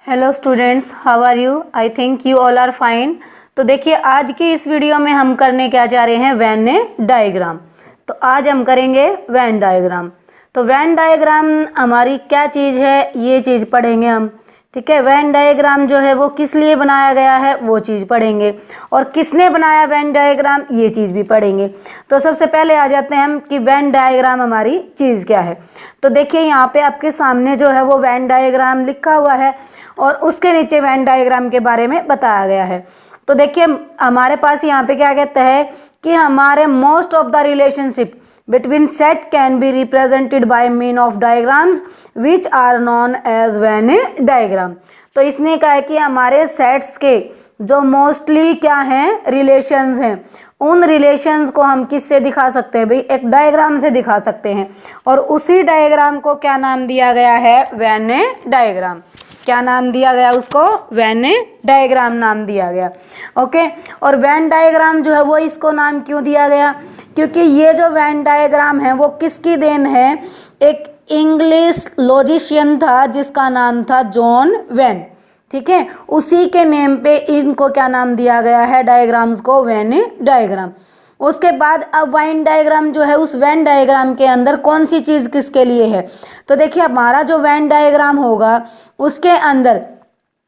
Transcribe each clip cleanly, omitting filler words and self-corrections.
Hello students, how are you? I think you all are fine. तो देखिए, आज की इस वीडियो में हम करने क्या जा रहे हैं, वेन डायग्राम। तो आज हम करेंगे वेन डायग्राम। तो वेन डायग्राम हमारी क्या चीज़ है, ये चीज़ पढ़ेंगे हम। ठीक है, वेन डायग्राम जो है वो किस लिए बनाया गया है वो चीज़ पढ़ेंगे, और किसने बनाया वेन डायग्राम ये चीज़ भी पढ़ेंगे। तो सबसे पहले आ जाते हैं हम कि वेन डायग्राम हमारी चीज़ क्या है। तो देखिए, यहाँ पे आपके सामने जो है वो वेन डायग्राम लिखा हुआ है और उसके नीचे वेन डायग्राम के बारे में बताया गया है। तो देखिए, हमारे पास यहाँ पे क्या कहता है कि हमारे most of the relationship between set can be represented by mean of diagrams which are known as Venn diagram. तो इसने कहा है कि हमारे सेट्स के जो मोस्टली क्या हैं, रिलेशंस हैं, उन रिलेशंस को हम किससे दिखा सकते हैं भाई, एक डायग्राम से दिखा सकते हैं। और उसी डायग्राम को क्या नाम दिया गया है, वेन डायग्राम। क्या नाम दिया गया उसको, वेन डायग्राम नाम दिया गया। ओके, और वेन डायग्राम जो है वो इसको नाम क्यों दिया गया, क्योंकि ये जो वेन डायग्राम है वो किसकी देन है, एक इंग्लिश लॉजिशियन था जिसका नाम था जॉन वेन। ठीक है, उसी के नेम पे इनको क्या नाम दिया गया है, डायग्राम्स को, वेन डायग्राम। उसके बाद अब वेन डायग्राम जो है, उस वेन डायग्राम के अंदर कौन सी चीज़ किसके लिए है। तो देखिए, हमारा जो वेन डायग्राम होगा उसके अंदर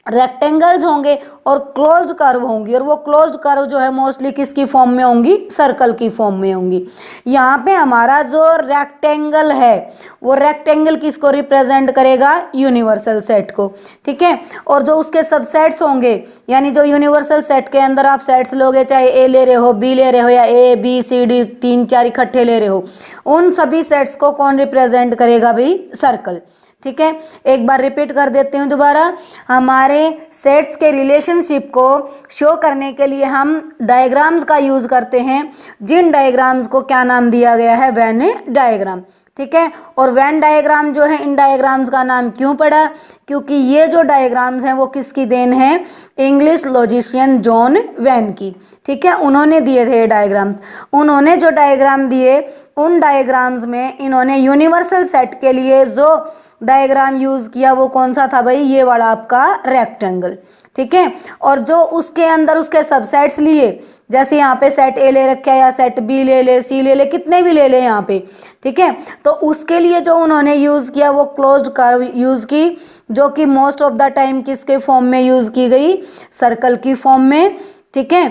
रेक्टेंगल्स होंगे और क्लोज्ड कर्व होंगी, और वो क्लोज्ड कर्व जो है मोस्टली किसकी फॉर्म में होंगी, सर्कल की फॉर्म में होंगी। यहाँ पे हमारा जो रेक्टेंगल है वो रेक्टेंगल किसको रिप्रेजेंट करेगा, यूनिवर्सल सेट को। ठीक है, और जो उसके सबसेट्स होंगे, यानी जो यूनिवर्सल सेट के अंदर आप सेट्स लोगे, चाहे ए ले रहे हो, बी ले रहे हो, या ए बी सी डी 3 4 इकट्ठे ले रहे हो, उन सभी सेट्स को कौन रिप्रेजेंट करेगा भाई, सर्कल। ठीक है, एक बार रिपीट कर देती हूँ दोबारा। हमारे सेट्स के रिलेशनशिप को शो करने के लिए हम डायग्राम्स का यूज करते हैं, जिन डायग्राम्स को क्या नाम दिया गया है, वेन डायग्राम। ठीक है, और वेन डायग्राम जो है, इन डायग्राम्स का नाम क्यों पड़ा, क्योंकि ये जो डायग्राम्स हैं वो किसकी देन है, इंग्लिश लॉजिशियन जॉन वेन की। ठीक है, उन्होंने दिए थे डायग्राम्स। उन्होंने जो डायग्राम दिए, उन डायग्राम्स में इन्होंने यूनिवर्सल सेट के लिए जो डायग्राम यूज किया वो कौन सा था भाई, ये वाला आपका रेक्टेंगल। ठीक है, और जो उसके अंदर उसके सबसेट्स लिए, जैसे यहाँ पे सेट ए ले रखा है, या सेट बी ले ले, सी ले ले, कितने भी ले ले यहाँ पे। ठीक है, तो उसके लिए जो उन्होंने यूज किया वो क्लोज्ड कर्व यूज की, जो कि मोस्ट ऑफ द टाइम किसके फॉर्म में यूज की गई, सर्कल की फॉर्म में। ठीक है,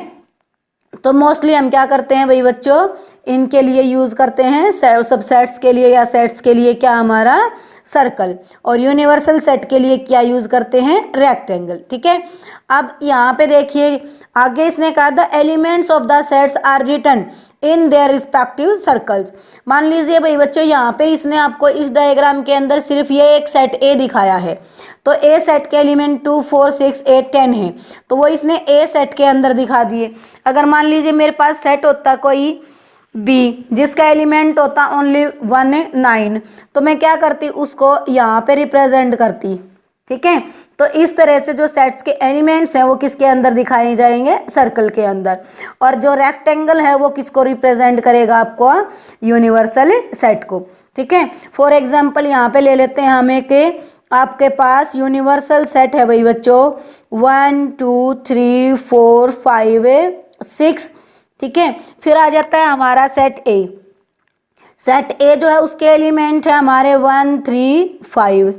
तो मोस्टली हम क्या करते हैं भाई बच्चों, इनके लिए यूज करते हैं, सबसेट्स के लिए या सेट्स के लिए क्या, हमारा सर्कल, और यूनिवर्सल सेट के लिए क्या यूज करते हैं, रेक्टेंगल। ठीक है, अब यहाँ पे देखिए आगे इसने कहा the elements of the sets are written in their respective circles. मान लीजिए भाई बच्चों, यहाँ पे इसने आपको इस डायग्राम के अंदर सिर्फ ये एक सेट ए दिखाया है, तो ए सेट के एलिमेंट 2 4 6 8 10 है, तो वो इसने ए सेट के अंदर दिखा दिए। अगर मान लीजिए मेरे पास सेट होता कोई बी जिसका एलिमेंट होता ओनली 1 9, तो मैं क्या करती, उसको यहाँ पे रिप्रेजेंट करती। ठीक है, तो इस तरह से जो सेट्स के एलिमेंट्स हैं वो किसके अंदर दिखाए जाएंगे, सर्कल के अंदर, और जो रेक्टेंगल है वो किसको रिप्रेजेंट करेगा, आपको यूनिवर्सल सेट को। ठीक है, फॉर एग्जांपल यहाँ पे ले लेते हैं हम एक, आपके पास यूनिवर्सल सेट है भाई बच्चों 1 2 3 4 5 6। ठीक है, फिर आ जाता है हमारा सेट ए। सेट ए जो है उसके एलिमेंट है हमारे 1 3 5।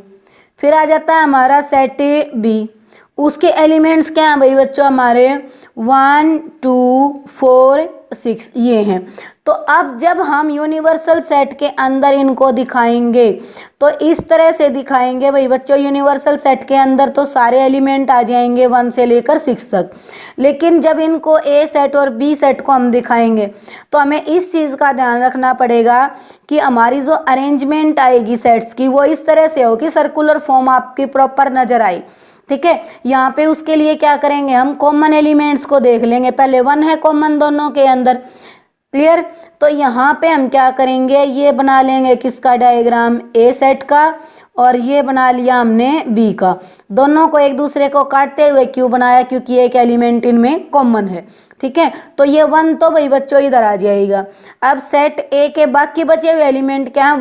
फिर आ जाता है हमारा सेट बी, उसके एलिमेंट्स क्या हैं भाई बच्चों, हमारे 1 2 4 6 ये हैं। तो अब जब हम यूनिवर्सल सेट के अंदर इनको दिखाएंगे तो इस तरह से दिखाएंगे भाई बच्चों, यूनिवर्सल सेट के अंदर तो सारे एलिमेंट आ जाएंगे 1 से लेकर 6 तक, लेकिन जब इनको ए सेट और बी सेट को हम दिखाएंगे तो हमें इस चीज़ का ध्यान रखना पड़ेगा कि हमारी जो अरेंजमेंट आएगी सेट्स की वो इस तरह से हो कि सर्कुलर फॉर्म आपकी प्रॉपर नजर आए। ठीक है, यहाँ पे उसके लिए क्या करेंगे, हम कॉमन एलिमेंट्स को देख लेंगे। पहले 1 है कॉमन दोनों के अंदर, क्लियर। तो यहाँ पे हम क्या करेंगे, ये बना लेंगे किसका डायग्राम, ए सेट का, और ये बना लिया हमने बी का। दोनों को एक दूसरे को काटते हुए क्यों बनाया, क्योंकि एक एलिमेंट इनमें कॉमन है। ठीक है, तो ये 1 तो भाई बच्चों इधर आ जाएगा। अब सेट ए के बाकी बचे हुए एलिमेंट क्या है,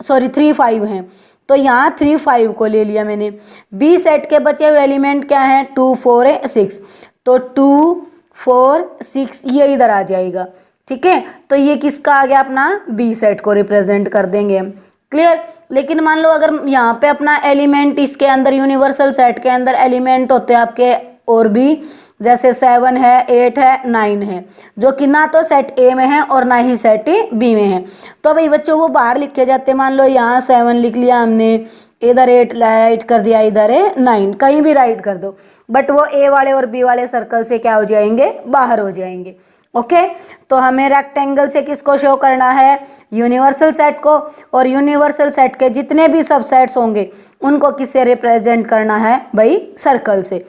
3 5 हैं, तो यहाँ 3 5 को ले लिया मैंने। बी सेट के बचे हुए एलिमेंट क्या हैं, 2 4 6, तो 2 4 6 ये इधर आ जाएगा। ठीक है, तो ये किसका आ गया, अपना बी सेट को रिप्रेजेंट कर देंगे हम। क्लियर। लेकिन मान लो अगर यहाँ पे अपना एलिमेंट इसके अंदर यूनिवर्सल सेट के अंदर एलिमेंट होते हैं आपके और भी, जैसे 7 है 8 है 9 है, जो कि ना तो सेट ए में है और ना ही सेट बी में है, तो भाई बच्चों वो बाहर लिखे जाते हैं। मान लो यहाँ 7 लिख लिया हमने, इधर 8 राइट कर दिया, इधर है 9, कहीं भी राइट कर दो, बट वो ए वाले और बी वाले सर्कल से क्या हो जाएंगे, बाहर हो जाएंगे। ओके, तो हमें रेक्टेंगल से किसको शो करना है, यूनिवर्सल सेट को, और यूनिवर्सल सेट के जितने भी सबसेट्स होंगे उनको किससे रिप्रेजेंट करना है भाई, सर्कल से।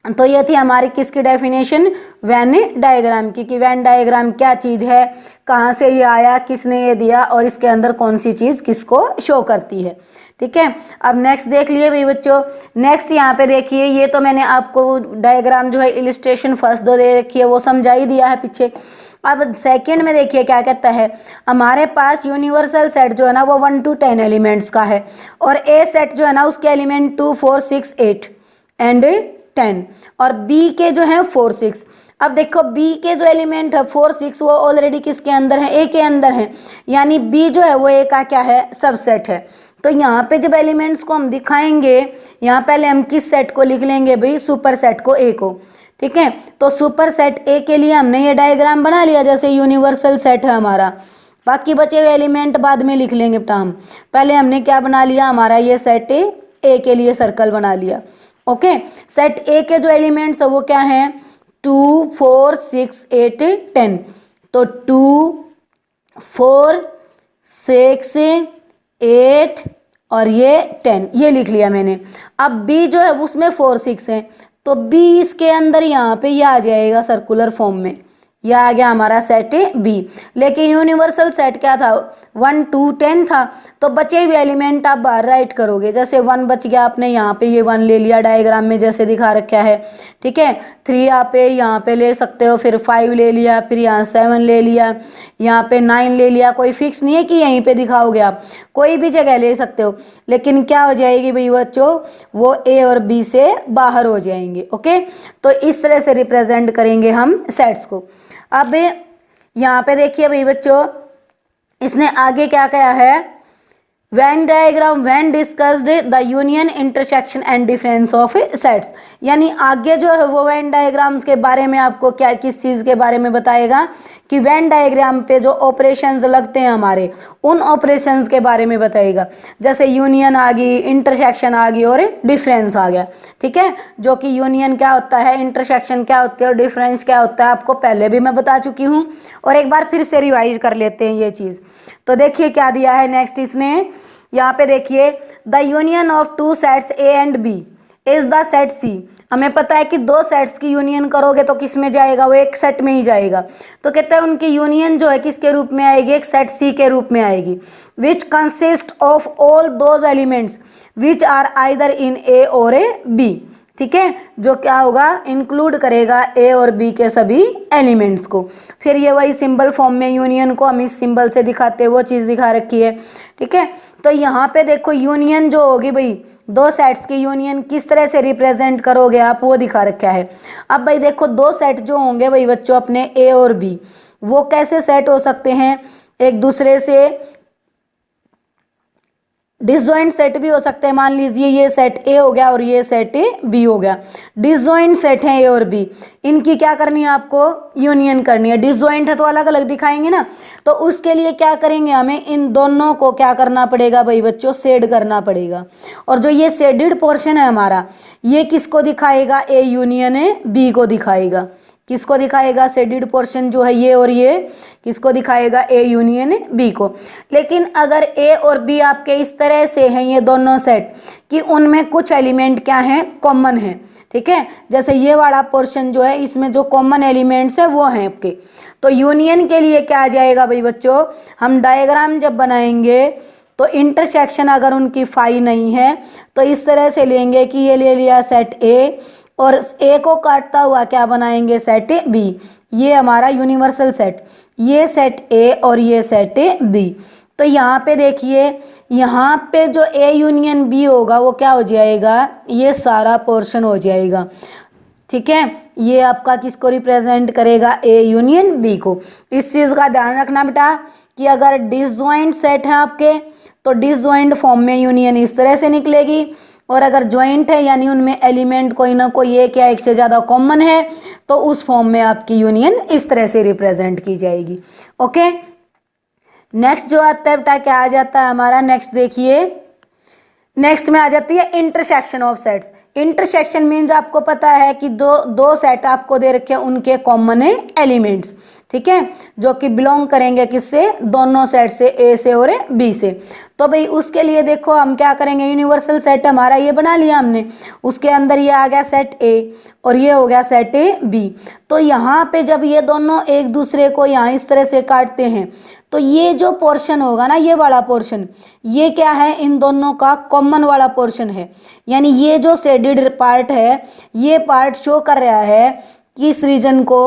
तो ये थी हमारी किसकी डेफिनेशन, वेन डायग्राम की, कि वेन डायग्राम क्या चीज़ है, कहाँ से ये आया, किसने ये दिया, और इसके अंदर कौन सी चीज़ किसको शो करती है। ठीक है, अब नेक्स्ट देख लिए भाई बच्चों। नेक्स्ट यहाँ पे देखिए, ये तो मैंने आपको डायग्राम जो है इलिस्ट्रेशन फर्स्ट दो दे रखी है वो समझा ही दिया है पीछे। अब सेकंड में देखिए क्या कहता है, हमारे पास यूनिवर्सल सेट जो है ना वो 1 to 10 एलिमेंट्स का है, और ए सेट जो है ना उसके एलिमेंट 2 4 6 8 एंड 10, और बी के जो है 4 6। अब देखो बी के जो एलिमेंट है 4 6 वो ऑलरेडी किसके अंदर है, ए के अंदर है, यानी बी जो है वो ए का क्या है, सबसेट है। तो यहाँ पे जब एलिमेंट्स को हम दिखाएंगे, यहाँ पहले हम किस सेट को लिख लेंगे भाई, सुपर सेट को, ए को। ठीक है, तो सुपर सेट ए के लिए हमने ये डायग्राम बना लिया, जैसे यूनिवर्सल सेट है हमारा, बाकी बचे हुए एलिमेंट बाद में लिख लेंगे बेटा हम। पहले हमने क्या बना लिया, हमारा ये सेट ए के लिए सर्कल बना लिया। ओके, सेट ए के जो एलिमेंट्स है वो क्या हैं, 2 4 6 8 10, तो 2 4 6 8 और ये 10 ये लिख लिया मैंने। अब बी जो है उसमें 4 6 है, तो बी इसके अंदर यहाँ पे ये आ जाएगा सर्कुलर फॉर्म में, यह आ गया हमारा सेट बी। लेकिन यूनिवर्सल सेट क्या था, 1 2 10 था, तो बचे हुए एलिमेंट आप बाहर राइट करोगे, जैसे 1 बच गया, आपने यहाँ पे ये 1 ले लिया डायग्राम में जैसे दिखा रखा है। ठीक है, 3 आप यहाँ पे ले सकते हो, फिर 5 ले लिया, फिर यहाँ 7 ले लिया, यहाँ पे 9 ले लिया, कोई फिक्स नहीं है कि यहीं पे दिखाओगे, आप कोई भी जगह ले सकते हो, लेकिन क्या हो जाएगी भाई बच्चों, वो ए और बी से बाहर हो जाएंगे। ओके, तो इस तरह से रिप्रेजेंट करेंगे हम सेट्स को। अब यहाँ पे देखिए भाई बच्चों, इसने आगे क्या कहा है, Venn diagram when discussed the union intersection and difference of sets, यानी आगे जो है वो Venn diagrams के बारे में आपको क्या किस चीज़ के बारे में बताएगा, कि Venn diagram पे जो ऑपरेशंस लगते हैं हमारे उन ऑपरेशंस के बारे में बताएगा, जैसे यूनियन आ गई, इंटरसेक्शन आ गई और डिफरेंस आ गया। ठीक है, जो कि यूनियन क्या होता है, इंटरसेक्शन क्या होती है और डिफरेंस क्या होता है, आपको पहले भी मैं बता चुकी हूँ, और एक बार फिर से रिवाइज कर लेते हैं ये चीज़। तो देखिए क्या दिया है नेक्स्ट, इसने यहाँ पे देखिए, the union of 2 sets A and B is the set C. हमें पता है कि 2 सेट्स की यूनियन करोगे तो किस में जाएगा, वो एक सेट में ही जाएगा। तो कहते हैं उनकी यूनियन जो है किसके रूप में आएगी, एक सेट सी के रूप में आएगी, which consist of all those elements which are either in A और ए बी। ठीक है, जो क्या होगा, इंक्लूड करेगा ए और बी के सभी एलिमेंट्स को। फिर ये वही सिंबल फॉर्म में यूनियन को हम इस सिंबल से दिखाते हैं, वो चीज़ दिखा रखी है। ठीक है, तो यहाँ पे देखो यूनियन जो होगी भाई, 2 सेट्स की यूनियन किस तरह से रिप्रेजेंट करोगे आप, वो दिखा रखा है। अब भाई देखो 2 सेट जो होंगे भाई बच्चों अपने ए और बी, वो कैसे सेट हो सकते हैं, एक दूसरे से डिसजॉइंट सेट भी हो सकते हैं। मान लीजिए ये सेट ए हो गया और ये सेट बी हो गया, डिसजॉइंट सेट है ए और बी, इनकी क्या करनी है आपको, यूनियन करनी है। डिसजॉइंट है तो अलग अलग दिखाएंगे ना, तो उसके लिए क्या करेंगे, हमें इन दोनों को क्या करना पड़ेगा भाई बच्चों, शेड करना पड़ेगा। और जो ये शेडेड पोर्शन है हमारा, ये किसको दिखाएगा, ए यूनियन है बी को दिखाएगा। किसको दिखाएगा, शेडेड पोर्शन जो है ये और ये किसको दिखाएगा, ए यूनियन बी को। लेकिन अगर ए और बी आपके इस तरह से हैं ये दोनों सेट, कि उनमें कुछ एलिमेंट क्या हैं, कॉमन है। ठीक है, जैसे ये वाला पोर्शन जो है इसमें जो कॉमन एलिमेंट्स है वो हैं आपके, तो यूनियन के लिए क्या आ जाएगा भाई बच्चों, हम डायग्राम जब बनाएंगे तो इंटरसेक्शन अगर उनकी फाई नहीं है तो इस तरह से लेंगे कि ये ले लिया सेट ए और ए को काटता हुआ क्या बनाएंगे, सेट बी। ये हमारा यूनिवर्सल सेट, ये सेट ए और ये सेट बी। तो यहाँ पे देखिए, यहाँ पे जो ए यूनियन बी होगा वो क्या हो जाएगा, ये सारा पोर्शन हो जाएगा। ठीक है, ये आपका किसको रिप्रेजेंट करेगा, ए यूनियन बी को। इस चीज़ का ध्यान रखना बेटा कि अगर डिसजॉइंट सेट है आपके तो डिसजॉइंट फॉर्म में यूनियन इस तरह से निकलेगी, और अगर ज्वाइंट है यानी उनमें एलिमेंट कोई ना कोई एक या एक से ज़्यादा कॉमन है तो उस फॉर्म में आपकी यूनियन इस तरह से रिप्रेजेंट की जाएगी। ओके, नेक्स्ट जो आता है बेटा क्या आ जाता है हमारा, नेक्स्ट देखिए, नेक्स्ट में आ जाती है intersection of sets. Intersection means आपको पता है कि दो सेट आपको दे रखे हैं, उनके कॉमन है एलिमेंट्स, ठीक है, जो कि बिलोंग करेंगे किससे, दोनों सेट से, ए से और बी से। तो भाई उसके लिए देखो हम क्या करेंगे, यूनिवर्सल सेट हमारा ये बना लिया हमने, उसके अंदर ये आ गया सेट ए और ये हो गया सेट ए बी। तो यहाँ पे जब ये दोनों एक दूसरे को यहाँ इस तरह से काटते हैं तो ये जो पोर्शन होगा ना, ये वाला पोर्शन, ये क्या है, इन दोनों का कॉमन वाला पोर्शन है। यानी ये जो शेडेड पार्ट है, ये पार्ट शो कर रहा है कि इस रीजन को,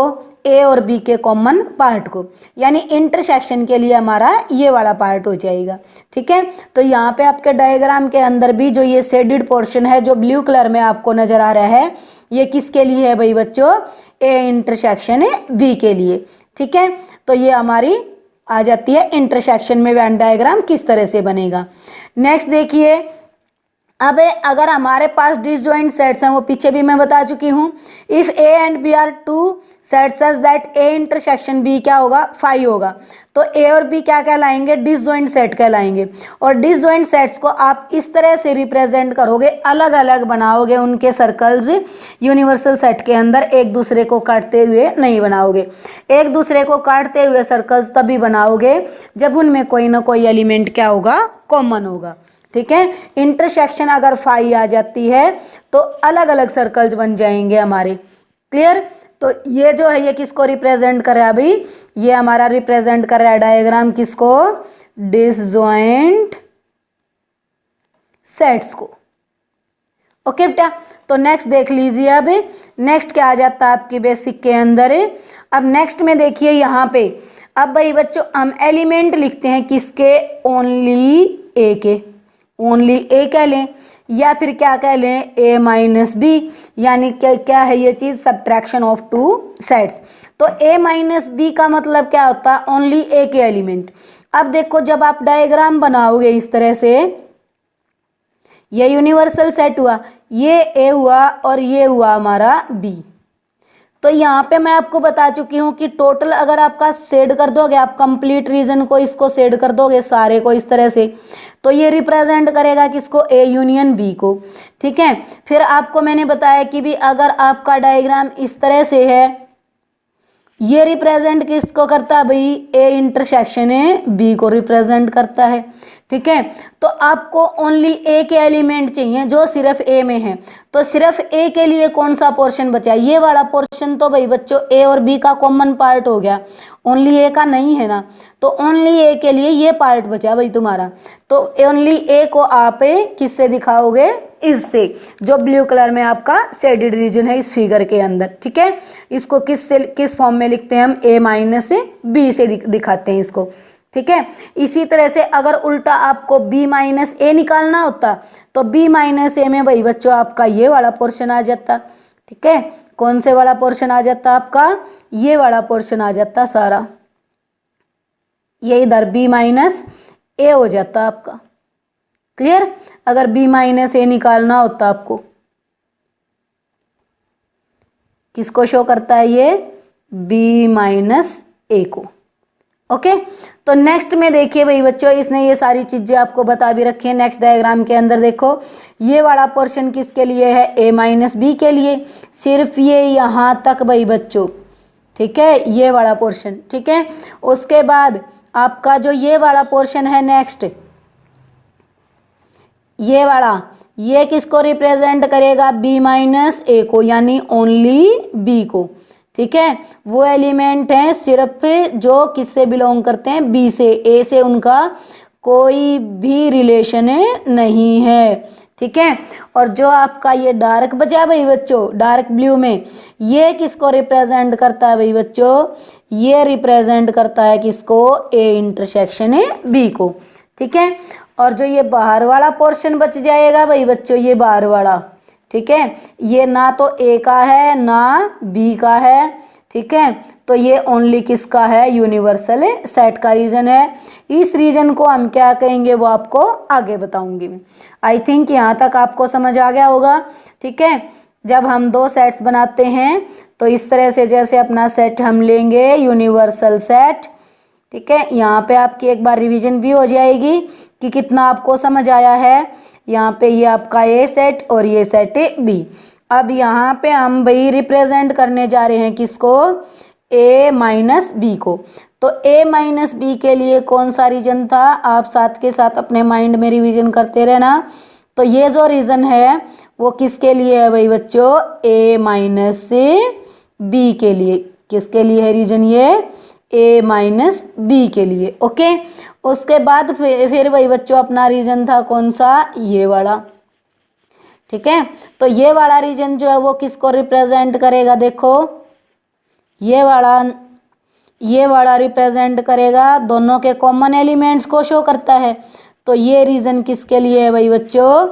ए और बी के कॉमन पार्ट को, यानी इंटरसेक्शन के लिए हमारा ये वाला पार्ट हो जाएगा। ठीक है, तो यहाँ पे आपके डायग्राम के अंदर भी जो ये शेडेड पोर्शन है जो ब्लू कलर में आपको नजर आ रहा है, ये किसके लिए है भाई बच्चों, ए इंटरसेक्शन है बी के लिए। ठीक है, तो ये हमारी आ जाती है इंटरसेक्शन में वेन डायग्राम किस तरह से बनेगा। नेक्स्ट देखिए, अब अगर हमारे पास डिसजॉइंट सेट्स हैं, वो पीछे भी मैं बता चुकी हूँ, if A and B are two sets such that A intersection B क्या होगा, 5 होगा, तो ए और बी क्या कहलाएंगे, डिसजॉइंट सेट कहलाएंगे। और डिसजॉइंट सेट्स को आप इस तरह से रिप्रेजेंट करोगे, अलग अलग बनाओगे उनके सर्कल्स, यूनिवर्सल सेट के अंदर एक दूसरे को काटते हुए नहीं बनाओगे। एक दूसरे को काटते हुए सर्कल्स तभी बनाओगे जब उनमें कोई ना कोई एलिमेंट क्या होगा, कॉमन होगा। ठीक है, इंटरसेक्शन अगर 5 आ जाती है तो अलग अलग सर्कल्स बन जाएंगे हमारे। क्लियर, तो ये जो है ये किसको रिप्रेजेंट कर रहा है भाई, ये हमारा रिप्रेजेंट कर रहा है डायग्राम किसको, डिसजॉइंट सेट्स को। ओके बेटा, तो नेक्स्ट देख लीजिए, अब नेक्स्ट क्या आ जाता है आपकी बेसिक के अंदर। अब नेक्स्ट में देखिए यहाँ पे, अब भाई बच्चों हम एलिमेंट लिखते हैं किसके, ओनली ए के, ओनली ए कह लें या फिर क्या कह लें, ए माइनस बी, यानी क्या है ये चीज़, सब्ट्रैक्शन ऑफ 2 सेट्स। तो ए माइनस बी का मतलब क्या होता है, ओनली ए के एलिमेंट। अब देखो जब आप डायग्राम बनाओगे इस तरह से, ये यूनिवर्सल सेट हुआ, ये ए हुआ और ये हुआ हमारा बी। तो यहाँ पे मैं आपको बता चुकी हूँ कि टोटल अगर आपका शेड कर दोगे, आप कंप्लीट रीजन को इसको शेड कर दोगे सारे को इस तरह से, तो ये रिप्रेजेंट करेगा किसको, ए यूनियन बी को। ठीक है, फिर आपको मैंने बताया कि भी अगर आपका डायग्राम इस तरह से है, ये रिप्रेजेंट किसको करता है भाई, ए इंटरसेक्शन है बी को रिप्रेजेंट करता है। ठीक है, तो आपको ओनली ए के एलिमेंट चाहिए जो सिर्फ ए में है, तो सिर्फ ए के लिए कौन सा पोर्शन बचा, ये वाला पोर्शन। तो भाई बच्चों ए और बी का कॉमन पार्ट हो गया, ओनली ए का नहीं है ना, तो ओनली ए के लिए ये पार्ट बचा भाई तुम्हारा। तो ओनली ए को आप किससे दिखाओगे, इससे, जो ब्लू कलर में आपका शेडेड रीजन है इस फिगर के अंदर। ठीक है, इसको किस फॉर्म में लिखते हैं हम, ए माइनस बी से दिखाते हैं इसको। ठीक है, इसी तरह से अगर उल्टा आपको b माइनस ए निकालना होता तो b माइनस ए में भाई बच्चों आपका ये वाला पोर्शन आ जाता। ठीक है, कौन से वाला पोर्शन आ जाता आपका, ये वाला पोर्शन आ जाता सारा, ये इधर b माइनस ए हो जाता आपका। क्लियर, अगर b माइनस ए निकालना होता आपको, किसको शो करता है ये, b माइनस ए को। ओके, तो नेक्स्ट में देखिए भाई बच्चों, इसने ये सारी चीजें आपको बता भी रखी है। नेक्स्ट डायग्राम के अंदर देखो, ये वाला पोर्शन किसके लिए है, ए माइनस बी के लिए, सिर्फ ये यहाँ तक भाई बच्चों। ठीक है, ये वाला पोर्शन। ठीक है, उसके बाद आपका जो ये वाला पोर्शन है नेक्स्ट, ये वाला, ये किसको रिप्रेजेंट करेगा, बी माइनस ए को, यानी ओनली बी को। ठीक है, वो एलिमेंट हैं सिर्फ जो किससे बिलोंग करते हैं, बी से, ए से उनका कोई भी रिलेशन नहीं है। ठीक है। और जो आपका ये डार्क बचा भाई बच्चों, डार्क ब्लू में, ये किसको रिप्रेजेंट करता है भाई बच्चों, ये रिप्रेजेंट करता है किसको, ए इंटरसेक्शन है बी को, ठीक है। और जो ये बाहर वाला पोर्शन बच जाएगा भाई बच्चों, ये बाहर वाला, ठीक है, ये ना तो ए का है ना बी का है, ठीक है, तो ये ओनली किसका है, यूनिवर्सल सेट का रीजन है। इस रीजन को हम क्या कहेंगे वो आपको आगे बताऊंगी मैं। आई थिंक यहाँ तक आपको समझ आ गया होगा, ठीक है। जब हम दो सेट्स बनाते हैं तो इस तरह से, जैसे अपना सेट हम लेंगे यूनिवर्सल सेट, ठीक है, यहाँ पे आपकी एक बार रिवीजन भी हो जाएगी कि कितना आपको समझ आया है। यहाँ पे ये आपका ए सेट और ये सेट है बी। अब यहाँ पे हम भाई रिप्रेजेंट करने जा रहे हैं किसको, ए माइनस बी को। तो ए माइनस बी के लिए कौन सा रीजन था, आप साथ के साथ अपने माइंड में रिवीजन करते रहना। तो ये जो रीजन है वो किसके लिए है भाई बच्चों, ए माइनस बी के लिए। किसके लिए है रीजन ये, ए माइनस बी के लिए, ओके। उसके बाद फिर भाई बच्चों अपना रीजन था कौन सा, ये वाला, ठीक है। तो ये वाला रीजन जो है वो किसको रिप्रेजेंट करेगा, देखो ये वाला रिप्रेजेंट करेगा दोनों के कॉमन एलिमेंट्स को शो करता है। तो ये रीजन किसके लिए है भाई बच्चों,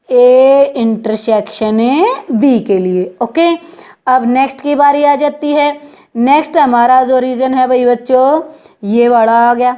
ए इंटरसेक्शन बी के लिए, ओके। अब नेक्स्ट की बारी आ जाती है। नेक्स्ट हमारा जो रीजन है भाई बच्चों, ये वाला आ गया।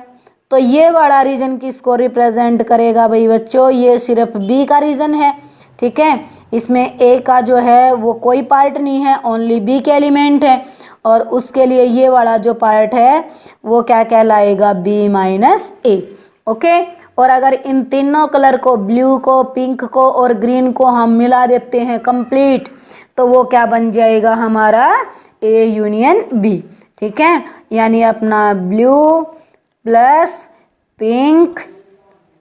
तो ये वाला रीजन किसको रिप्रेजेंट करेगा भाई बच्चों, ये सिर्फ बी का रीजन है, ठीक है। इसमें ए का जो है वो कोई पार्ट नहीं है, ओनली बी के एलिमेंट है। और उसके लिए ये वाला जो पार्ट है वो क्या कहलाएगा, बी माइनस ए, ओके। और अगर इन तीनों कलर को, ब्लू को, पिंक को और ग्रीन को हम मिला देते हैं कंप्लीट, तो वो क्या बन जाएगा हमारा, ए यूनियन बी, ठीक है। यानी अपना blue plus pink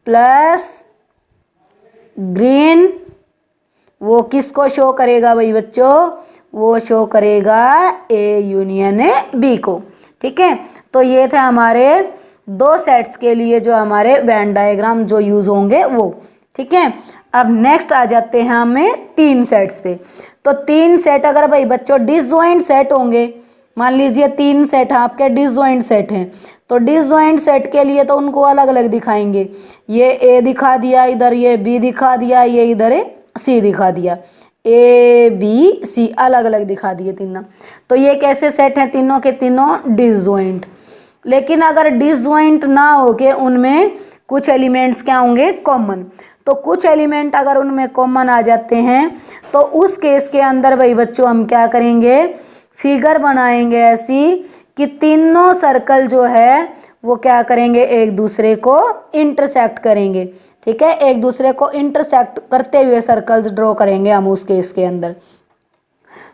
plus green, वो किसको शो करेगा भाई बच्चों, वो शो करेगा ए यूनियन बी को, ठीक है। तो ये थे हमारे दो सेट्स के लिए जो हमारे वेन डायग्राम जो यूज होंगे वो, ठीक है। अब नेक्स्ट आ जाते हैं हमें तीन सेट्स पे। तो तीन सेट अगर भाई बच्चों डिसजॉइंट सेट होंगे, मान लीजिए तीन सेट आपके डिसजॉइंट सेट हैं, तो डिसजॉइंट सेट के लिए तो उनको अलग अलग दिखाएंगे। ये ए दिखा दिया इधर, ये बी दिखा दिया, ये इधर सी दिखा दिया, ए बी सी अलग अलग दिखा दिए तीनों। तो ये कैसे सेट हैं, तीनों के तीनों डिसजॉइंट। लेकिन अगर डिसजॉइंट ना हो के उनमें कुछ एलिमेंट्स क्या होंगे, कॉमन। तो कुछ एलिमेंट अगर उनमें कॉमन आ जाते हैं तो उस केस के अंदर भाई बच्चों हम क्या करेंगे, फिगर बनाएंगे ऐसी कि तीनों सर्कल जो है वो क्या करेंगे, एक दूसरे को इंटरसेक्ट करेंगे, ठीक है। एक दूसरे को इंटरसेक्ट करते हुए सर्कल्स ड्रॉ करेंगे हम उस केस के अंदर।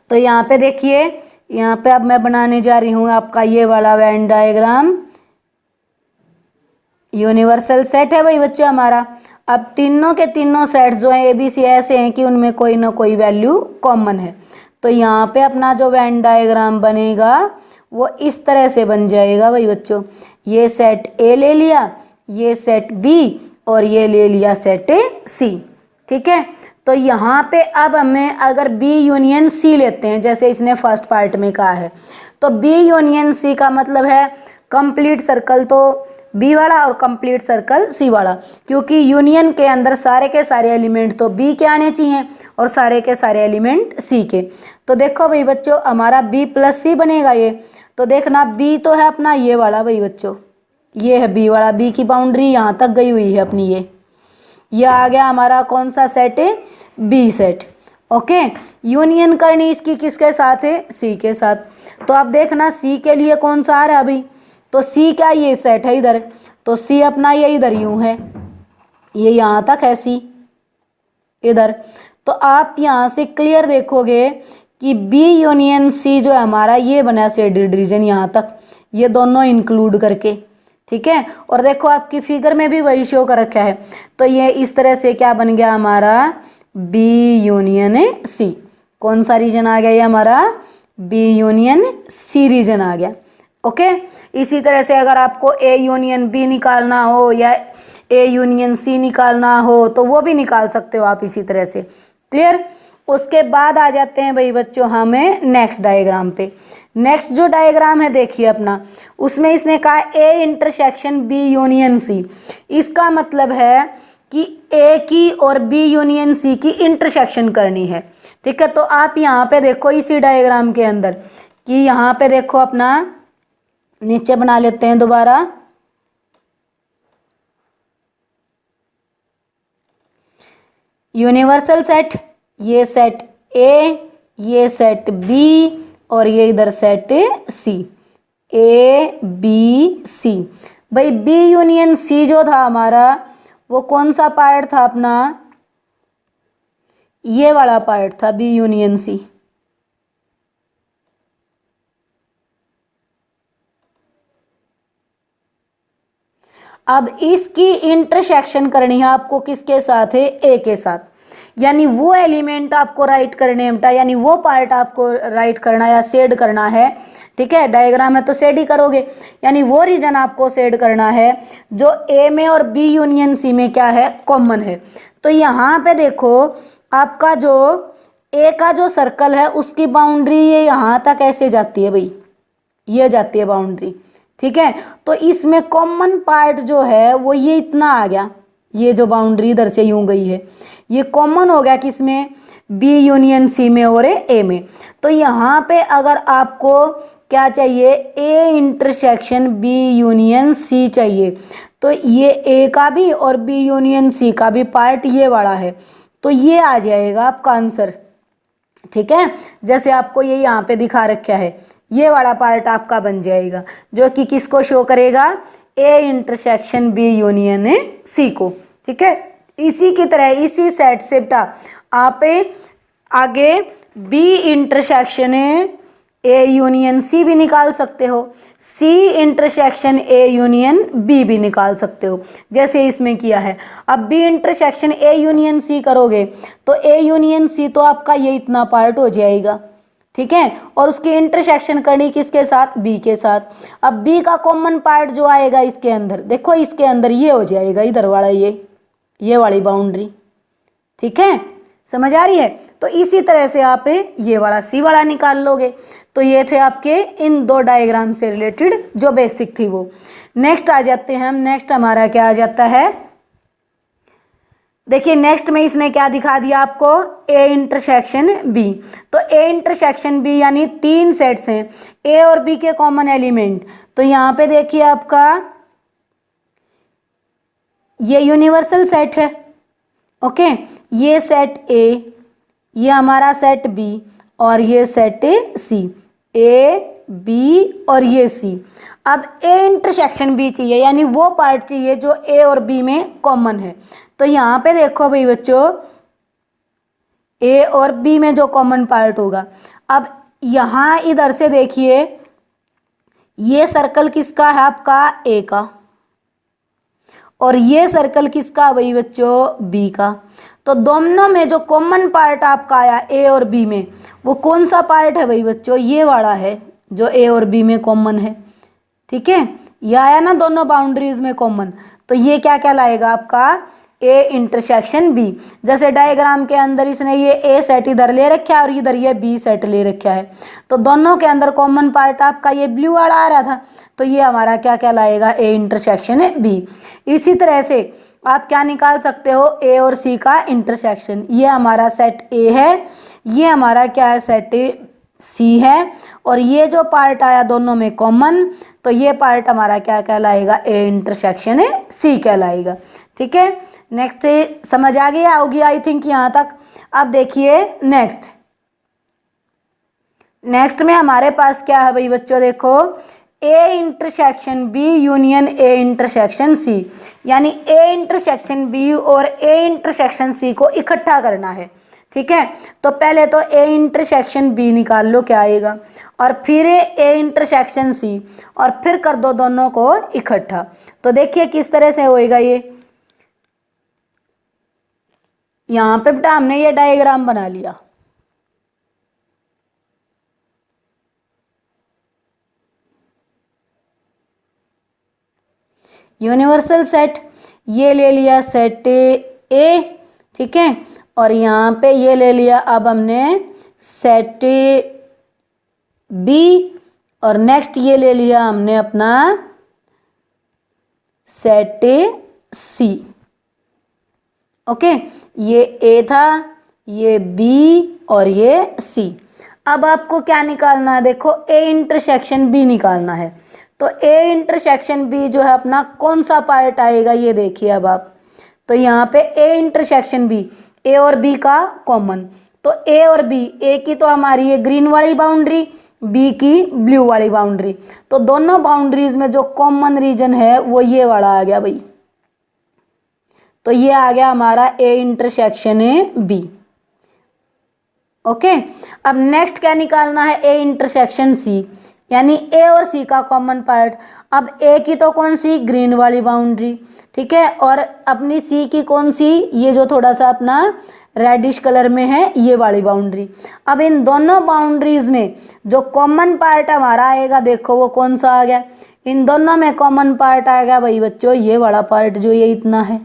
तो यहाँ पे देखिए, यहाँ पे अब मैं बनाने जा रही हूँ आपका ये वाला वेन डायग्राम। यूनिवर्सल सेट है भाई बच्चों हमारा। अब तीनों के तीनों सेट्स जो हैं ए बी सी ऐसे हैं कि उनमें कोई ना कोई वैल्यू कॉमन है। तो यहाँ पे अपना जो वेन डायग्राम बनेगा वो इस तरह से बन जाएगा भाई बच्चों। ये सेट ए ले लिया, ये सेट बी और ये ले लिया सेट सी, ठीक है। तो यहाँ पे अब हमें अगर बी यूनियन सी लेते हैं, जैसे इसने फर्स्ट पार्ट में कहा है, तो बी यूनियन सी का मतलब है कंप्लीट सर्कल तो बी वाला और कंप्लीट सर्कल सी वाला, क्योंकि यूनियन के अंदर सारे के सारे एलिमेंट तो बी के आने चाहिए और सारे के सारे एलिमेंट सी के। तो देखो भाई बच्चों हमारा बी प्लस सी बनेगा ये। तो देखना बी तो है अपना ये वाला भाई बच्चों, ये है बी वाला, बी की बाउंड्री यहाँ तक गई हुई है अपनी, ये आ गया हमारा कौन सा सेट है, बी सेट, ओके। यूनियन करनी इसकी किसके साथ है, सी के साथ। तो अब देखना सी के लिए कौन सा आ रहा है अभी, तो सी क्या ये सेट है इधर, तो सी अपना ये इधर यूं है, ये यहाँ तक है सी इधर। तो आप यहाँ से क्लियर देखोगे कि बी यूनियन सी जो है हमारा ये बना शेडेड रीजन यहाँ तक, ये दोनों इंक्लूड करके, ठीक है। और देखो आपकी फिगर में भी वही शो कर रखा है। तो ये इस तरह से क्या बन गया हमारा, बी यूनियन सी। कौन सा रीजन आ गया ये हमारा, बी यूनियन सी रीजन आ गया, ओके। इसी तरह से अगर आपको ए यूनियन बी निकालना हो या ए यूनियन सी निकालना हो तो वो भी निकाल सकते हो आप इसी तरह से। क्लियर। उसके बाद आ जाते हैं भाई बच्चों हमें नेक्स्ट डायग्राम पे। नेक्स्ट जो डायग्राम है देखिए अपना, उसमें इसने कहा A intersection B union C. इसका मतलब है कि ए की और बी यूनियन सी की इंटरसेक्शन करनी है। ठीक है, तो आप यहाँ पे देखो इसी डायग्राम के अंदर कि यहाँ पे देखो अपना, नीचे बना लेते हैं दोबारा। यूनिवर्सल सेट, ये सेट ए, ये सेट बी और ये इधर set C, A B C. भाई बी यूनियन सी जो था हमारा वो कौन सा पार्ट था अपना, ये वाला पार्ट था बी यूनियन सी। अब इसकी इंटरसेक्शन करनी है आपको किसके साथ है, ए के साथ। यानी वो एलिमेंट आपको राइट करने हैं बेटा, यानी वो पार्ट आपको राइट करना या शेड करना है। ठीक है, डायग्राम है तो शेड ही करोगे, यानी वो रीजन आपको शेड करना है जो ए में और बी यूनियन सी में क्या है, कॉमन है। तो यहाँ पे देखो आपका जो ए का जो सर्कल है उसकी बाउंड्री ये यहाँ तक ऐसे जाती है भाई, ये जाती है बाउंड्री। ठीक है, तो इसमें कॉमन पार्ट जो है वो ये इतना आ गया, ये जो बाउंड्री इधर से यूं गई है ये कॉमन हो गया किसमें, बी यूनियन सी में और ए में। तो यहाँ पे अगर आपको क्या चाहिए, A intersection B union C चाहिए, तो ये ए का भी और बी यूनियन सी का भी पार्ट ये वाला है, तो ये आ जाएगा आपका आंसर। ठीक है, जैसे आपको ये यहाँ पे दिखा रखा है, ये वाला पार्ट आपका बन जाएगा जो कि किसको शो करेगा, A intersection B union C को। ठीक है, इसी की तरह इसी सेट से बेटा आप आगे B intersection A union C भी निकाल सकते हो, C intersection A union B भी निकाल सकते हो जैसे इसमें किया है। अब B intersection A union C करोगे तो ए यूनियन सी तो आपका ये इतना पार्ट हो जाएगा। ठीक है, और उसकी इंटरसेक्शन करनी किसके साथ, बी के साथ। अब बी का कॉमन पार्ट जो आएगा इसके अंदर, देखो इसके अंदर ये हो जाएगा इधर वाला, ये वाली बाउंड्री। ठीक है, समझ आ रही है। तो इसी तरह से आप ये वाला सी वाला निकाल लोगे। तो ये थे आपके इन दो डायग्राम से रिलेटेड जो बेसिक थी वो। नेक्स्ट आ जाते हैं हम, नेक्स्ट हमारा क्या आ जाता है, देखिए नेक्स्ट में इसने क्या दिखा दिया आपको, ए इंटरसेक्शन बी। तो ए इंटरसेक्शन बी यानी तीन सेट्स हैं ए और बी के कॉमन एलिमेंट। तो यहाँ पे देखिए आपका ये यूनिवर्सल सेट है। ओके, ये सेट ए, ये हमारा सेट बी और ये सेट सी, ए बी और ये सी। अब ए इंटरसेक्शन बी चाहिए, यानी वो पार्ट चाहिए जो ए और बी में कॉमन है। तो यहाँ पे देखो भाई बच्चों, ए और बी में जो कॉमन पार्ट होगा, अब यहाँ इधर से देखिए ये सर्कल किसका है आपका, ए का, और ये सर्कल किसका भाई बच्चों, बी का। तो दोनों में जो कॉमन पार्ट आपका आया ए और बी में, वो कौन सा पार्ट है भाई बच्चों, ये वाला है जो ए और बी में कॉमन है। ठीक है, ये आया ना दोनों बाउंड्रीज में कॉमन, तो ये क्या क्या लाएगा आपका, ए इंटरसेक्शन बी। जैसे डायग्राम के अंदर इसने ये ए सेट इधर ले रखा है और इधर ये बी सेट ले रखा है, तो दोनों के अंदर कॉमन पार्ट आपका ये ब्लू वाला आ रहा था, तो ये हमारा क्या क्या लाएगा, ए इंटरसेक्शन बी। इसी तरह से आप क्या निकाल सकते हो, ए और सी का इंटरसेक्शन। ये हमारा सेट ए है, ये हमारा क्या है, सेट सी है, और ये जो पार्ट आया दोनों में कॉमन, तो ये पार्ट हमारा क्या कहलाएगा, ए इंटरसेक्शन सी कहलाएगा। ठीक है, नेक्स्ट समझ आ गया होगी आई थिंक यहाँ तक। अब देखिए नेक्स्ट में हमारे पास क्या है भाई बच्चों, देखो A intersection B union A intersection C, यानी ए इंटरसेक्शन बी और ए इंटरसेक्शन सी को इकट्ठा करना है। ठीक है, तो पहले तो ए इंटरसेक्शन बी निकाल लो क्या आएगा, और फिर ए इंटरसेक्शन सी, और फिर कर दो दोनों को इकट्ठा। तो देखिए किस तरह से होएगा ये, यहाँ पे बेटा हमने ये डायग्राम बना लिया। यूनिवर्सल सेट, ये ले लिया सेट ए, ठीक है, और यहाँ पे ये ले लिया अब हमने सेट बी, और नेक्स्ट ये ले लिया हमने अपना सेट सी। ओके, ये ए था, ये बी और ये सी। अब आपको क्या निकालना है, देखो ए इंटरसेक्शन बी निकालना है। तो ए इंटरसेक्शन बी जो है अपना कौन सा पार्ट आएगा ये देखिए अब आप। तो यहाँ पे ए इंटरसेक्शन बी, ए और बी का कॉमन, तो ए और बी, ए की तो हमारी ये ग्रीन वाली बाउंड्री, बी की ब्लू वाली बाउंड्री, तो दोनों बाउंड्रीज में जो कॉमन रीजन है वो ये वाला आ गया भाई। तो ये आ गया हमारा ए इंटरसेक्शन बी। ओके, अब नेक्स्ट क्या निकालना है, ए इंटरसेक्शन सी, यानी ए और सी का कॉमन पार्ट। अब ए की तो कौन सी, ग्रीन वाली बाउंड्री, ठीक है, और अपनी सी की कौन सी, ये जो थोड़ा सा अपना रेडिश कलर में है ये वाली बाउंड्री। अब इन दोनों बाउंड्रीज में जो कॉमन पार्ट हमारा आएगा, देखो वो कौन सा आ गया, इन दोनों में कॉमन पार्ट आ गया भाई बच्चों ये वाला पार्ट जो ये इतना है,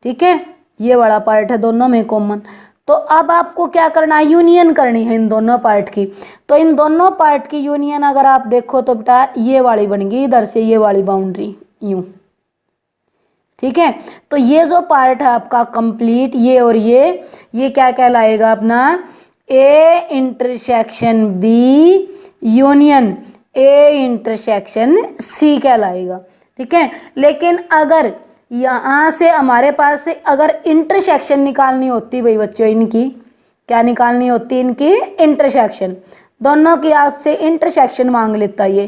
ठीक है, ये वाला पार्ट है दोनों में कॉमन। तो अब आपको क्या करना है, यूनियन करनी है इन दोनों पार्ट की। तो इन दोनों पार्ट की यूनियन अगर आप देखो तो बेटा ये वाली बन गई, इधर से ये वाली बाउंड्री यूं, ठीक है। तो ये जो पार्ट है आपका कंप्लीट, ये और ये क्या कहलाएगा अपना, A intersection B union A intersection C कहलाएगा, ठीक है। लेकिन अगर यहाँ से हमारे पास से अगर इंटरसेक्शन निकालनी होती भाई बच्चों, इनकी क्या निकालनी होती, इनकी इंटरसेक्शन, दोनों की आपसे इंटरसेक्शन मांग लेता ये,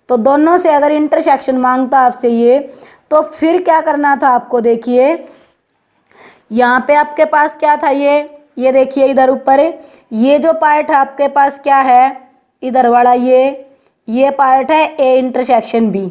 तो दोनों से अगर इंटरसेक्शन मांगता आपसे ये, तो फिर क्या करना था आपको, देखिए यहाँ पे आपके पास क्या था, ये देखिए इधर ऊपर है, ये जो पार्ट है आपके पास क्या है, इधर वाला ये पार्ट है ए इंटरसेक्शन बी,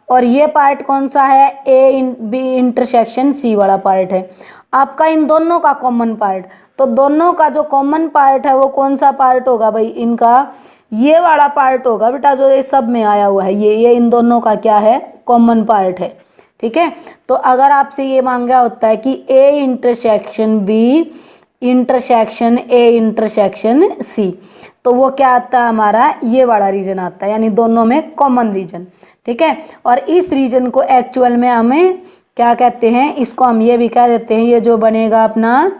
और ये पार्ट कौन सा है, ए बी इंटरसेक्शन सी वाला पार्ट है आपका, इन दोनों का कॉमन पार्ट। तो दोनों का जो कॉमन पार्ट है वो कौन सा पार्ट होगा भाई, इनका ये वाला पार्ट होगा बेटा, जो ये सब में आया हुआ है, ये इन दोनों का क्या है, कॉमन पार्ट है, ठीक है। तो अगर आपसे ये मांगा होता है कि A intersection B intersection A intersection C, तो वो क्या आता है हमारा, ये वाला रीजन आता है, यानी दोनों में कॉमन रीजन, ठीक है। और इस रीजन को एक्चुअल में हमें क्या कहते हैं, इसको हम ये भी कह देते हैं, ये जो बनेगा अपना,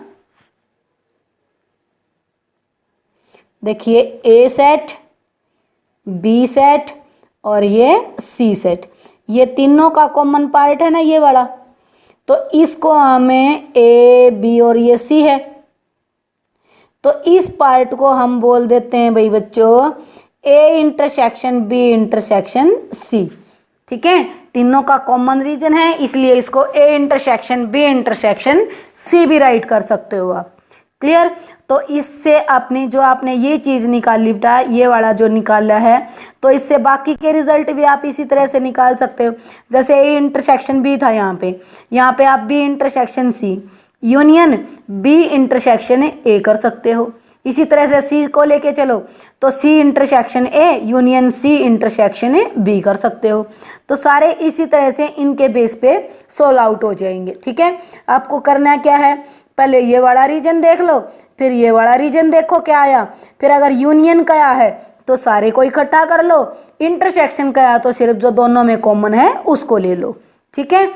देखिए ए सेट, बी सेट और ये सी सेट, ये तीनों का कॉमन पार्ट है ना ये वाला, तो इसको हमें ए बी और ये सी है, तो इस पार्ट को हम बोल देते हैं भाई बच्चों A intersection B intersection C, ठीक है। तीनों का कॉमन रीजन है, इसलिए इसको A intersection B intersection C भी राइट कर सकते हो आप। क्लियर। तो इससे अपनी जो आपने ये चीज़ निकाली बेटा, ये वाला जो निकाला है, तो इससे बाकी के रिजल्ट भी आप इसी तरह से निकाल सकते हो। जैसे ए इंटरसेक्शन बी था यहाँ पे आप B intersection C union B intersection A कर सकते हो। इसी तरह से सी को लेके चलो तो C intersection A union C intersection A B कर सकते हो। तो सारे इसी तरह से इनके बेस पे सोल्व आउट हो जाएंगे। ठीक है, आपको करना क्या है, पहले ये वाला रीजन देख लो, फिर ये वाला रीजन देखो क्या आया, फिर अगर यूनियन का आया है तो सारे को इकट्ठा कर लो, इंटरसेक्शन का आया तो सिर्फ जो दोनों में कॉमन है उसको ले लो। ठीक है,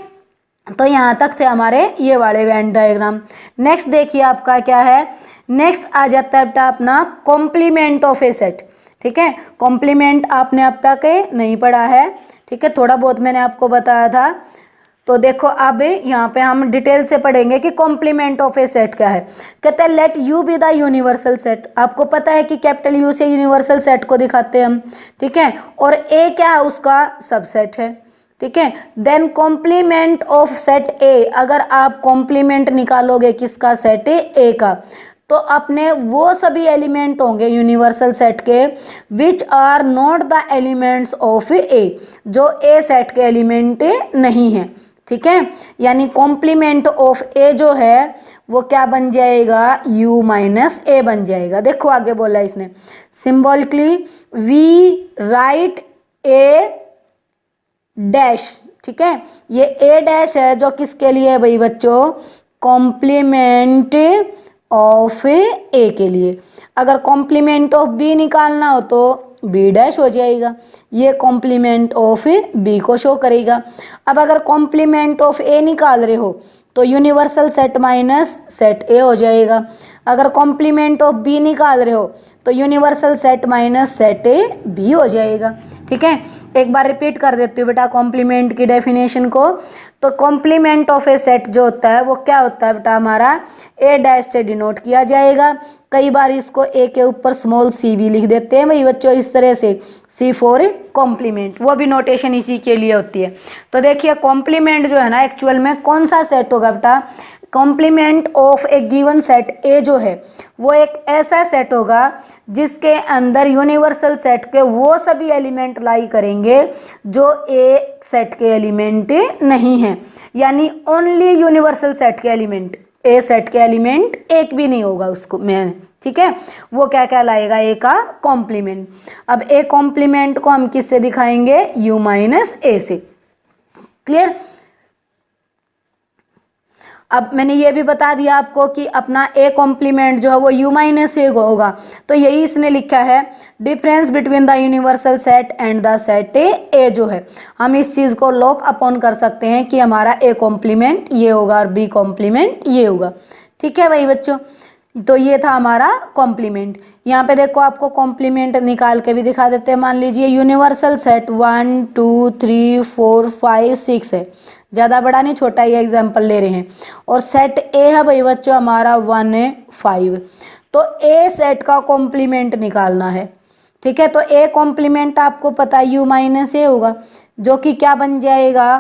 तो यहाँ तक थे हमारे ये वाले वेन डायग्राम। नेक्स्ट देखिए आपका क्या है, नेक्स्ट आ जाता है बेटा अपना कॉम्प्लीमेंट ऑफ ए सेट। ठीक है, कॉम्प्लीमेंट आपने अब तक नहीं पढ़ा है, ठीक है, थोड़ा बहुत मैंने आपको बताया था। तो देखो अब यहाँ पे हम डिटेल से पढ़ेंगे कि कॉम्प्लीमेंट ऑफ ए सेट क्या है। कहते हैं let you be the universal set. आपको पता है कि कैपिटल यू से यूनिवर्सल सेट को दिखाते हैं हम, ठीक है, और ए क्या है, उसका सबसेट है। ठीक है, then complement of set A, अगर आप कॉम्प्लीमेंट निकालोगे किसका, सेट ए का, तो अपने वो सभी एलिमेंट होंगे यूनिवर्सल सेट के which are not the elements of A, जो ए सेट के एलिमेंट नहीं है। ठीक है, यानी कॉम्प्लीमेंट ऑफ ए जो है वो क्या बन जाएगा, u माइनस ए बन जाएगा। देखो आगे बोला इसने, symbolically we write A dash, ठीक है। ये ए डैश है जो किसके लिए है भाई बच्चों, कॉम्प्लीमेंट ऑफ ए के लिए। अगर कॉम्प्लीमेंट ऑफ बी निकालना हो तो बी डैश हो जाएगा, ये कॉम्प्लीमेंट ऑफ बी को शो करेगा। अब अगर कॉम्प्लीमेंट ऑफ ए निकाल रहे हो तो यूनिवर्सल सेट माइनस सेट ए हो जाएगा। अगर कॉम्प्लीमेंट ऑफ बी निकाल रहे हो तो universal set minus set A B हो जाएगा, ठीक है। एक बार रिपीट कर देती हूँ बेटा कॉम्प्लीमेंट की डेफिनेशन को। तो कॉम्प्लीमेंट ऑफ ए सेट जो होता है वो क्या होता है बेटा, हमारा ए डैश से डिनोट किया जाएगा। कई बार इसको ए के ऊपर स्मॉल सी भी लिख देते हैं भाई बच्चों, इस तरह से सी फॉर कॉम्प्लीमेंट, वो भी नोटेशन इसी के लिए होती है। तो देखिए कॉम्प्लीमेंट जो है ना एक्चुअल में कौन सा सेट होगा बेटा, complement of a given set A जो है वो एक ऐसा सेट होगा जिसके अंदर यूनिवर्सल सेट के वो सभी एलिमेंट लाई करेंगे जो ए सेट के एलिमेंट नहीं हैं, यानी ओनली यूनिवर्सल सेट के एलिमेंट, ए सेट के एलिमेंट एक भी नहीं होगा उसको में, ठीक है। वो क्या क्या लाएगा, ए का कॉम्प्लीमेंट। अब ए कॉम्प्लीमेंट को हम किससे दिखाएंगे, यू माइनस ए से, क्लियर। अब मैंने ये भी बता दिया आपको कि अपना ए कॉम्प्लीमेंट जो है वो यू माइनस ए होगा, तो यही इसने लिखा है difference between the universal set and the set A जो है, हम इस चीज़ को लॉक अपॉन कर सकते हैं कि हमारा ए कॉम्प्लीमेंट ये होगा और बी कॉम्प्लीमेंट ये होगा, ठीक है भाई बच्चों। तो ये था हमारा कॉम्प्लीमेंट। यहाँ पे देखो आपको कॉम्प्लीमेंट निकाल के भी दिखा देते हैं। मान लीजिए यूनिवर्सल सेट 1 2 3 4 5 6 है, ज़्यादा बड़ा नहीं छोटा ही एग्जाम्पल ले रहे हैं, और सेट ए है भाई बच्चों हमारा 1 5। तो ए सेट का कॉम्प्लीमेंट निकालना है, ठीक है। तो ए कॉम्प्लीमेंट आपको पता है यू माइनस ए होगा, जो कि क्या बन जाएगा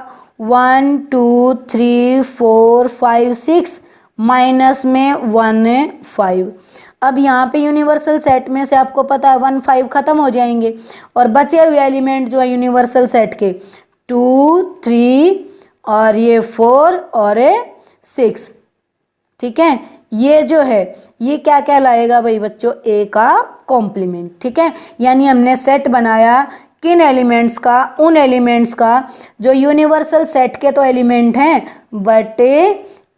1 2 3 4 5 6 माइनस में 1 5। अब यहाँ पे यूनिवर्सल सेट में से आपको पता है 1 5 खत्म हो जाएंगे और बचे हुए एलिमेंट जो है यूनिवर्सल सेट के 2 3 और ये 4 और 6, ठीक है। ये जो है ये क्या क्या लाएगा भाई बच्चों, ए का कॉम्प्लीमेंट, ठीक है। यानी हमने सेट बनाया किन एलिमेंट्स का, उन एलिमेंट्स का जो यूनिवर्सल सेट के तो एलिमेंट हैं बट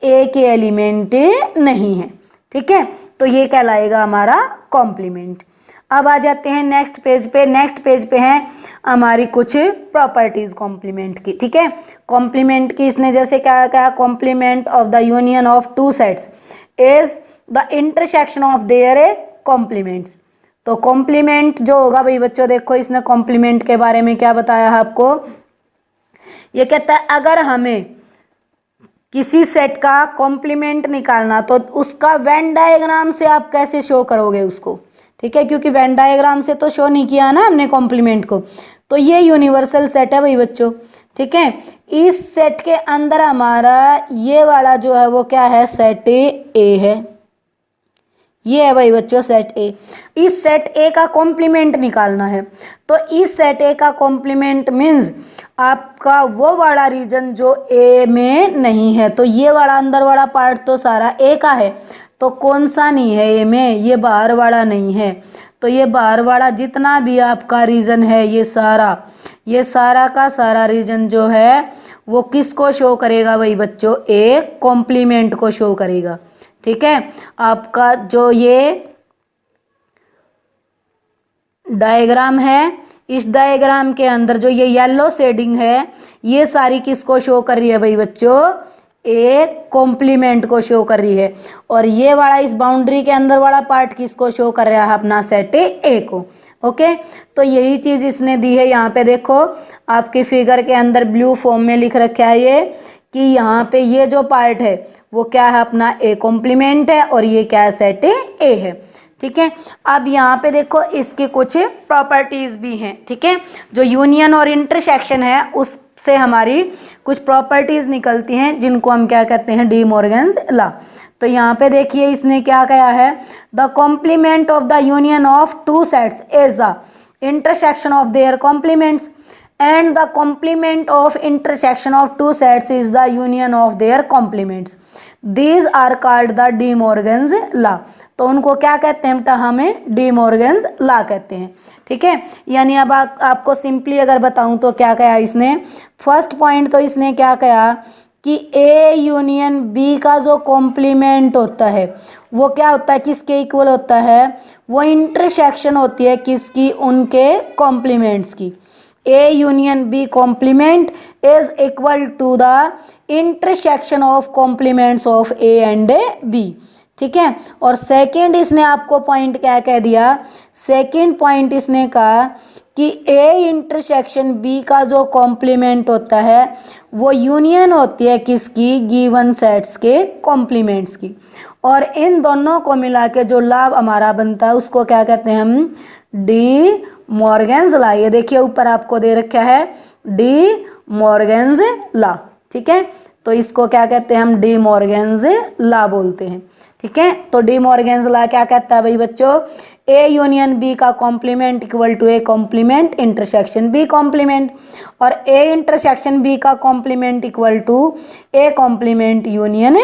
ए के एलिमेंट नहीं है, ठीक है। तो ये कहलाएगा हमारा कॉम्प्लीमेंट। अब आ जाते हैं नेक्स्ट पेज पे। नेक्स्ट पेज पे हैं हमारी कुछ प्रॉपर्टीज कॉम्प्लीमेंट की, ठीक है। कॉम्प्लीमेंट की इसने जैसे क्या कहा, complement of the union of two sets is the intersection of their complements. तो कॉम्प्लीमेंट जो होगा भाई बच्चों, देखो इसने कॉम्प्लीमेंट के बारे में क्या बताया है आपको। ये कहता है अगर हमें किसी सेट का कॉम्प्लीमेंट निकालना तो उसका वेन डायग्राम से आप कैसे शो करोगे उसको, ठीक है, क्योंकि वेन डायग्राम से तो शो नहीं किया ना हमने कॉम्प्लीमेंट को। तो ये यूनिवर्सल सेट है भाई बच्चों, ठीक है। इस सेट के अंदर हमारा ये वाला जो है वो क्या है, सेट ए है, ये है भाई बच्चों सेट ए। इस सेट ए का कॉम्प्लीमेंट निकालना है, तो इस सेट ए का कॉम्प्लीमेंट मीन्स आपका वो वाला रीजन जो ए में नहीं है। तो ये वाला अंदर वाला पार्ट तो सारा ए का है, तो कौन सा नहीं है ए में, ये बाहर वाला नहीं है। तो ये बाहर वाला जितना भी आपका रीजन है ये सारा का सारा रीजन जो है वो किसको शो करेगा भाई बच्चों, ए कॉम्प्लीमेंट को शो करेगा, ठीक है। आपका जो ये डायग्राम है, इस डायग्राम के अंदर जो ये येलो शेडिंग है ये सारी किसको शो कर रही है भाई बच्चों, ए कॉम्प्लीमेंट को शो कर रही है। और ये वाला इस बाउंड्री के अंदर वाला पार्ट किसको शो कर रहा है, अपना सेट ए को, ओके। तो यही चीज़ इसने दी है। यहाँ पे देखो आपके फिगर के अंदर ब्लू फॉर्म में लिख रखा है ये कि यहाँ पे ये जो पार्ट है वो क्या है, अपना ए कॉम्प्लीमेंट है और ये क्या है, सेट ए है, ठीक है। अब यहाँ पे देखो इसकी कुछ प्रॉपर्टीज भी हैं, ठीक है। जो यूनियन और इंटरसेक्शन है उससे हमारी कुछ प्रॉपर्टीज निकलती हैं जिनको हम क्या कहते हैं, डी मॉर्गन्स लॉ। तो यहाँ पे देखिए इसने क्या कहा है, the complement of the union of two sets is the intersection of their complements and the complement of intersection of two sets is the union of their complements. These are called the De Morgan's law. तो उनको क्या कहते हैं बेटा, हमें De Morgan's law कहते हैं, ठीक है। यानी अब आपको सिंपली अगर बताऊं तो क्या कहा इसने, फर्स्ट पॉइंट तो इसने क्या कहा कि ए यूनियन बी का जो कॉम्प्लीमेंट होता है वो क्या होता है, किसके इक्वल होता है, वो इंटरसेक्शन होती है किसकी, उनके कॉम्प्लीमेंट्स की। A union B complement is equal to the intersection of complements of A and B, ठीक है। और सेकंड इसने आपको पॉइंट क्या कह दिया, सेकंड पॉइंट इसने कहा कि ए इंटरसेक्शन बी का जो कॉम्प्लीमेंट होता है वो यूनियन होती है किसकी, गिवन सेट्स के कॉम्प्लीमेंट्स की। और इन दोनों को मिला के जो लाभ हमारा बनता है उसको क्या कहते हैं हम, डी मॉर्गन्स लॉ। ये देखिए ऊपर आपको दे रखा है डी मॉर्गन्स लॉ, ठीक है। तो इसको क्या कहते हैं हम, डी मॉर्गन्स लॉ बोलते हैं, ठीक है। तो डी मॉर्गन्स लॉ क्या कहता है भाई बच्चों, ए यूनियन बी का complement equal to A complement intersection B complement, और ए इंटरसेक्शन बी का complement equal to A complement union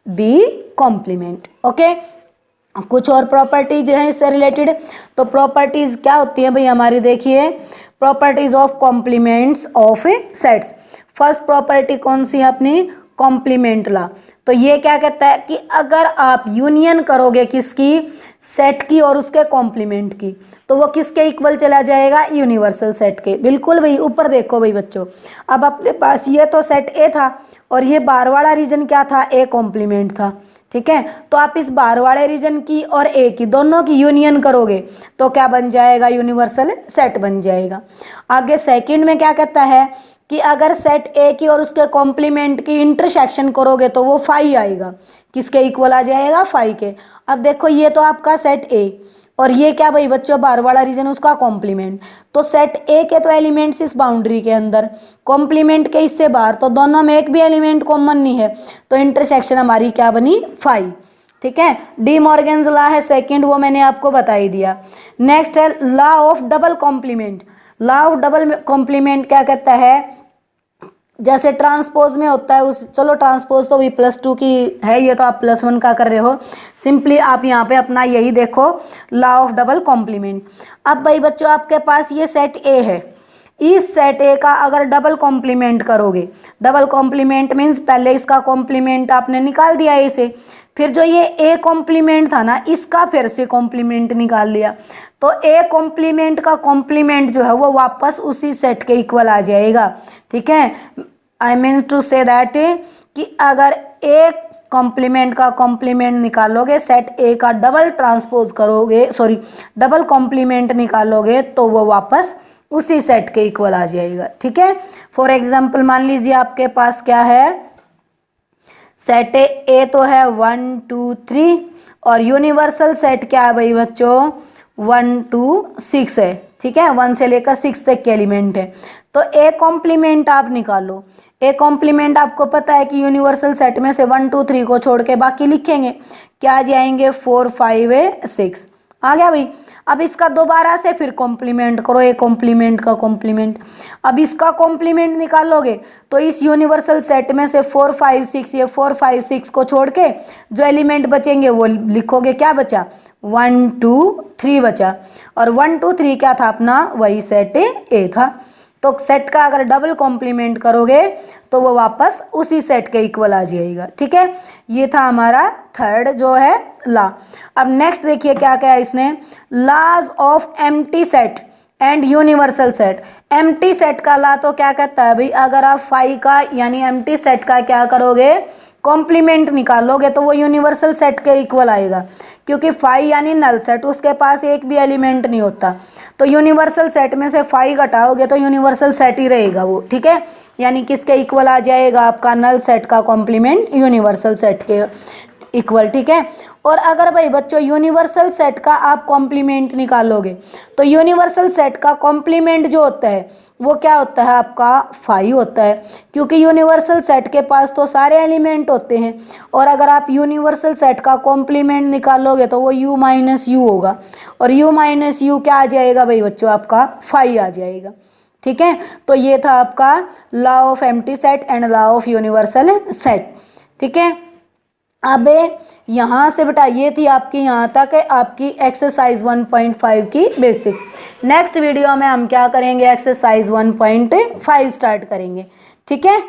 B complement. Okay, कुछ और प्रॉपर्टीज हैं इससे रिलेटेड। तो प्रॉपर्टीज क्या होती है भाई हमारी, देखिए properties of complements of sets. First property कौन सी है अपनी, कॉम्प्लीमेंट लॉ। तो ये क्या कहता है कि अगर आप यूनियन करोगे किसकी, सेट की और उसके कॉम्प्लीमेंट की, तो वो किसके इक्वल चला जाएगा, यूनिवर्सल सेट के। बिल्कुल भाई, ऊपर देखो भाई बच्चों, अब अपने पास ये तो सेट ए था और ये बाहर वाला रीजन क्या था, ए कॉम्प्लीमेंट था, ठीक है। तो आप इस बाहर वाले रीजन की और ए की दोनों की यूनियन करोगे तो क्या बन जाएगा, यूनिवर्सल सेट बन जाएगा। आगे सेकंड में क्या कहता है कि अगर सेट ए की और उसके कॉम्प्लीमेंट की इंटरसेक्शन करोगे तो वो फाई आएगा, किसके इक्वल आ जाएगा, फाई के। अब देखो ये तो आपका सेट ए और ये क्या भाई बच्चों, बाहर वाला रीजन उसका कॉम्प्लीमेंट। तो सेट ए के तो एलिमेंट्स इस बाउंड्री के अंदर, कॉम्प्लीमेंट के इससे बाहर, तो दोनों में एक भी एलिमेंट कॉमन नहीं है, तो इंटरसेक्शन हमारी क्या बनी, फाई, ठीक है। डी मॉर्गन्स लॉ है सेकंड, वो मैंने आपको बता ही दिया। नेक्स्ट है law of double complement. Law of double complement क्या कहता है, जैसे ट्रांसपोज में होता है उस, चलो ट्रांसपोज तो भी +2 की है, ये तो आप +1 का कर रहे हो, सिंपली आप यहाँ पे अपना यही देखो लॉ ऑफ डबल कॉम्प्लीमेंट। अब भाई बच्चों आपके पास ये सेट ए है, इस सेट ए का अगर डबल कॉम्प्लीमेंट करोगे, डबल कॉम्प्लीमेंट मीन्स पहले इसका कॉम्प्लीमेंट आपने निकाल दिया ए से, फिर जो ये ए कॉम्प्लीमेंट था ना इसका फिर से कॉम्प्लीमेंट निकाल लिया, तो ए कॉम्प्लीमेंट का कॉम्प्लीमेंट जो है वो वापस उसी सेट के इक्वल आ जाएगा, ठीक है। I mean to say that कि अगर ए कॉम्प्लीमेंट का कॉम्प्लीमेंट निकालोगे, सेट ए का डबल ट्रांसपोज करोगे, सॉरी डबल कॉम्प्लीमेंट निकालोगे तो वो वापस उसी सेट के इक्वल आ जाएगा, ठीक है। फॉर एग्जाम्पल मान लीजिए आपके पास क्या है, सेट ए तो है 1 2 3 और यूनिवर्सल सेट क्या है भाई बच्चों, 1 2 6 है, ठीक है, 1 से लेकर 6 तक के एलिमेंट है। तो ए कॉम्प्लीमेंट आप निकालो, ए कॉम्प्लीमेंट आपको पता है कि यूनिवर्सल सेट में से 1 2 3 को छोड़ के बाकी लिखेंगे, क्या आ जाएंगे 4 5 6, आ गया भाई। अब इसका दोबारा से फिर कॉम्प्लीमेंट करो, ए कॉम्प्लीमेंट का कॉम्प्लीमेंट, अब इसका कॉम्प्लीमेंट निकालोगे तो इस यूनिवर्सल सेट में से 4 5 6, ये 4 5 6 को छोड़ के जो एलिमेंट बचेंगे वो लिखोगे, क्या बचा 1 2 3 बचा, और 1 2 3 क्या था अपना, वही सेट ए था। तो सेट का अगर डबल कॉम्प्लीमेंट करोगे तो वो वापस उसी सेट के इक्वल आ जाएगा, ठीक है। ये था हमारा थर्ड जो है लॉ। अब नेक्स्ट देखिए क्या क्या है इसने, laws of empty set and universal set. Empty set का लॉ तो क्या कहता है भाई, अगर आप फाई का यानी एम्प्टी सेट का क्या करोगे, कॉम्प्लीमेंट निकालोगे तो वो यूनिवर्सल सेट के इक्वल आएगा, क्योंकि फाई यानी नल सेट, उसके पास एक भी एलिमेंट नहीं होता, तो यूनिवर्सल सेट में से फाई घटाओगे तो यूनिवर्सल सेट ही रहेगा वो, ठीक है। यानी किसके इक्वल आ जाएगा, आपका नल सेट का कॉम्प्लीमेंट यूनिवर्सल सेट के इक्वल, ठीक है। और अगर भाई बच्चों यूनिवर्सल सेट का आप कॉम्प्लीमेंट निकालोगे तो यूनिवर्सल सेट का कॉम्प्लीमेंट जो होता है वो क्या होता है, आपका फाई होता है, क्योंकि यूनिवर्सल सेट के पास तो सारे एलिमेंट होते हैं, और अगर आप यूनिवर्सल सेट का कॉम्प्लीमेंट निकालोगे तो वो u माइनस यू होगा, और u माइनस यू क्या आ जाएगा भाई बच्चों, आपका फाई आ जाएगा, ठीक है। तो ये था आपका law of empty set and law of universal set. ठीक है, अब यहाँ से बेटा ये थी आपकी यहाँ तक आपकी एक्सरसाइज 1.5 की बेसिक। नेक्स्ट वीडियो में हम क्या करेंगे, एक्सरसाइज 1.5 स्टार्ट करेंगे। ठीक है।